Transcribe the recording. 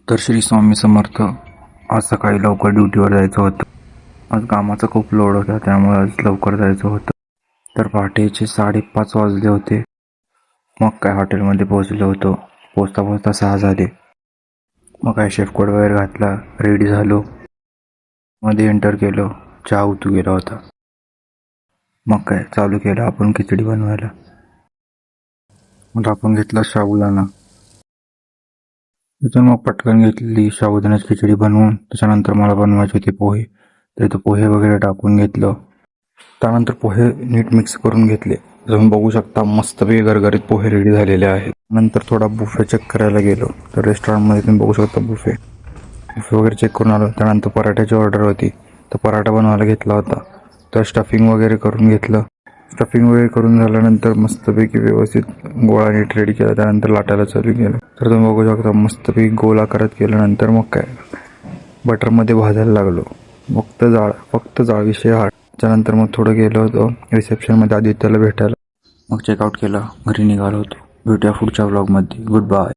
तर श्री स्वामी समर्थ. आज सकाळी लवकर ड्युटीवर जायचं होतं. आज कामाचा खूप लोड होता, त्यामुळे आज लवकर जायचं होतं. तर पहाटेचे 5:30 वाजले होते. मग काय हॉटेलमध्ये पोहोचलो होतो. पोचता पोचता 6 झाले. मग काय शेफ कोट वगैरे घातला, रेडी झालो. मध्ये एंटर केलो. चहा उतू गेला होता. मग काय चालू केलं आपण खिचडी बनवायला. मग आपण घेतला साबुदाणा. तिथून मग पटकन घेतली साबुदाण्याची खिचडी बनवून. त्याच्यानंतर मला बनवायचे होते पोहे. तर इथं पोहे वगैरे टाकून घेतलं. त्यानंतर पोहे नीट मिक्स करून घेतले. तुम्ही बघू शकता मस्तपैकी गरगरीत पोहे रेडी झालेले आहेत. नंतर थोडा बुफे चेक करायला गेलो. तर रेस्टॉरंटमध्ये तुम्ही बघू शकता बुफे वगैरे चेक करून आलो. त्यानंतर पराठ्याची ऑर्डर होती, तर पराठा बनवायला घेतला होता. तर स्टफिंग वगैरे करून घेतलं. स्टफिंग वगैरे करून झाल्यानंतर मस्तपैकी व्यवस्थित गोळा नीट रेडी केला. त्यानंतर लाटायला चालू केलं. तर तुम्ही बघू शकता मस्तपैकी गोल आकारात केल्यानंतर मग काय बटरमध्ये भाजायला लागलो. फक्त जाळ विषय हा. त्यानंतर मग थोडं गेलो होतो रिसेप्शनमध्ये आदित्यला भेटायला. मग चेकआउट केलं, घरी निघालो होतो. भेटूया पुढच्या व्लॉगमध्ये. Good bye.